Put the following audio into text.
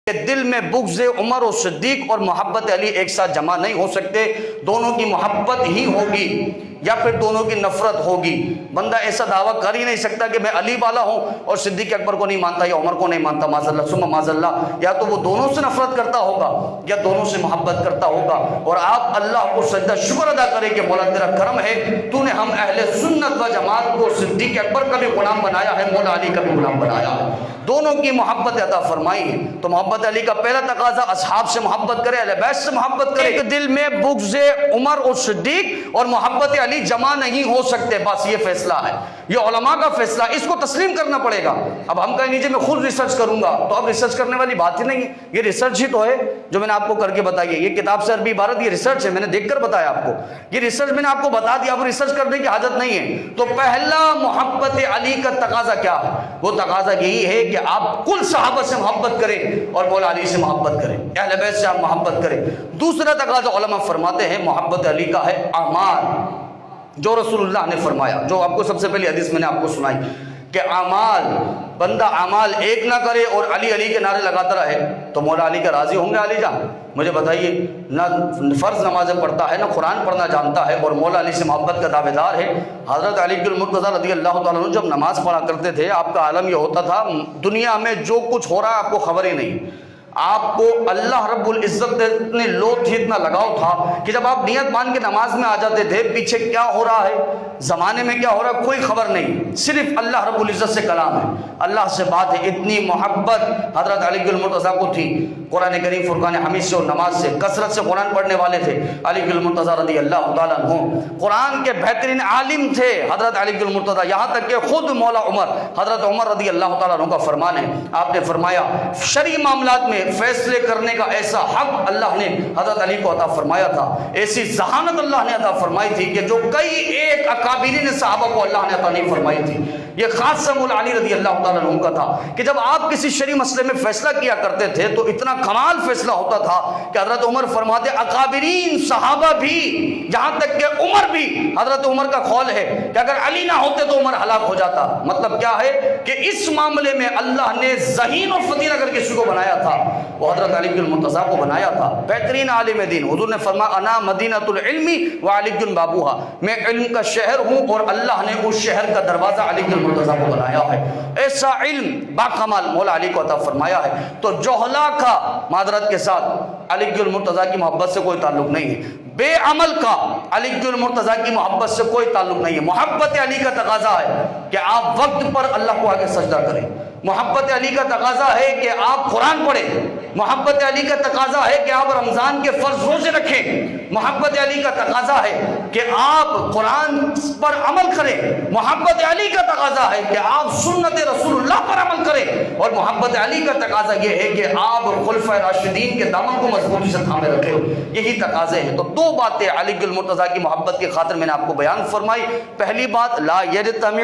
کہ دل میں بغض عمر و صدیق اور محبت علی ایک ساتھ جمع نہیں ہو سکتے، دونوں کی محبت ہی ہوگی یا پھر دونوں کی نفرت ہوگی۔ بندہ ایسا دعویٰ کر ہی نہیں سکتا کہ میں علی والا ہوں اور صدیق اکبر کو نہیں مانتا یا عمر کو نہیں مانتا، معاذ اللہ ثم معاذ اللہ۔ یا تو وہ دونوں سے نفرت کرتا ہوگا یا دونوں سے محبت کرتا ہوگا۔ اور آپ اللہ کو سجدہ شکر ادا کریں کہ مولا تیرا کرم ہے، تو نے ہم اہل سنت و جماعت کو صدیق اکبر کا بھی غلام بنایا ہے، مولا علی کا بھی غلام بنایا ہے، دونوں کی محبت عطا فرمائی ہے۔ تو محبت علی کا پہلا تقاضا اصحاب سے محبت کرے، اہل بیت سے محبت کرے۔ کہ دل میں بغض عمر اور صدیق اور محبت علی جمع نہیں ہو سکتے، بس یہ فیصلہ ہے، یہ علماء کا فیصلہ، اس کو تسلیم کرنا پڑے گا۔ اب ہم کہیں گے جی میں خود ریسرچ کروں گا، تو اب ریسرچ کرنے والی بات ہی نہیں ہے، یہ ریسرچ ہی تو ہے جو میں نے آپ کو کر کے بتائی ہے۔ یہ کتاب سے عربی عبارت یہ ریسرچ ہے، میں نے دیکھ کر بتایا آپ کو، یہ ریسرچ میں نے آپ کو بتا دیا، اب ریسرچ کرنے کی حاجت نہیں ہے۔ تو پہلا محبت علی کا تقاضا کیا ہے؟ وہ تقاضا یہی ہے کہ آپ کل صحابہ سے محبت کریں اور مولا علی سے محبت کریں، اہل بیت سے آپ محبت کریں۔ دوسرا تقاضا علماء فرماتے ہیں محبت علی کا ہے اعمال، جو رسول اللہ نے فرمایا، جو آپ کو سب سے پہلی حدیث میں نے آپ کو سنائی کہ اعمال، بندہ اعمال ایک نہ کرے اور علی علی کے نعرے لگاتا رہے تو مولا علی کا راضی ہوں گے علی جان؟ مجھے بتائیے، نہ فرض نمازیں پڑھتا ہے، نہ قرآن پڑھنا جانتا ہے اور مولا علی سے محبت کا دعوے دار ہے۔ حضرت علی المرتضیٰ رضی اللہ تعالیٰ عنہ جب نماز پڑھا کرتے تھے، آپ کا عالم یہ ہوتا تھا دنیا میں جو کچھ ہو رہا ہے آپ کو خبر ہی نہیں، آپ کو اللہ رب العزت نے اتنے لو تھی، اتنا لگاؤ تھا کہ جب آپ نیت مان کے نماز میں آ جاتے تھے، پیچھے کیا ہو رہا ہے، زمانے میں کیا ہو رہا ہے، کوئی خبر نہیں، صرف اللہ رب العزت سے کلام ہے، اللہ سے بات ہے۔ اتنی محبت حضرت علی المرتضیٰ کو تھی، قرآن کریم فرقان حمید سے اور نماز سے کثرت سے قرآن پڑھنے والے تھے علی المرتضیٰ رضی اللہ تعالیٰ عنہ، قرآن کے بہترین عالم تھے حضرت علی المرتضیٰ، یہاں تک کہ خود مولا عمر، حضرت عمر رضی اللہ تعالیٰ عنہ کا فرمان ہے، آپ نے فرمایا شرعی معاملات میں فیصلے کرنے کا ایسا حق اللہ نے حضرت علی کو عطا فرمایا تھا، ایسی ذہانت اللہ نے عطا فرمائی تھی کہ جو کئی ایک اکابرین صحابہ کو اللہ نے عطا نہیں فرمائی تھی۔ یہ خاصہ مولا علی رضی اللہ تعالیٰ عنہ کا تھا کہ جب آپ کسی شرعی مسئلے میں فیصلہ کیا کرتے تھے تو اتنا کمال فیصلہ ہوتا تھا کہ حضرت عمر فرماتے اکابرین صحابہ بھی، یہاں تک کہ عمر بھی، حضرت عمر کا قول ہے کہ اگر علی نہ ہوتے تو عمر ہلاک ہو جاتا۔ مطلب کیا ہے کہ اس معاملے میں اللہ نے ذہین اور فطین اگر کسی کو بنایا تھا وہ حضرت علی المرتضیٰ کو بنایا تھا، بہترین عالم دین۔ حضور نے فرمایا انا مدینۃ العلم وعلی بابوہا، میں علم کا شہر ہوں اور اللہ نے اس شہر کا دروازہ علی المرتضیٰ کو بنایا ہے۔ ایسا علم باکمال مولا علی کو عطا فرمایا ہے۔ تو جوہلا کا معذرت کے ساتھ علی المرتضیٰ کی محبت سے کوئی تعلق نہیں ہے، بے عمل کا علی المرتضیٰ کی محبت سے کوئی تعلق نہیں ہے۔ محبت علی کا تقاضا ہے کہ آپ وقت پر اللہ کو آگے سجدہ کریں، محبت علی کا تقاضا ہے کہ آپ قرآن پڑھیں، محبت علی کا تقاضا ہے کہ آپ رمضان کے فرض روزے رکھیں، محبت علی کا تقاضا ہے کہ آپ قرآن پر عمل کریں، محبت علی کا تقاضا ہے کہ آپ سنت رسول اللہ پر عمل کریں، اور محبت علی کا تقاضا یہ ہے کہ آپ خلفائے راشدین کے دامن کو مضبوطی سے تھامے رکھیں۔ یہی تقاضے ہیں۔ تو دو باتیں علی المرتضیٰ کی محبت کی خاطر میں نے آپ کو بیان فرمائی۔ پہلی بات لا یجتمع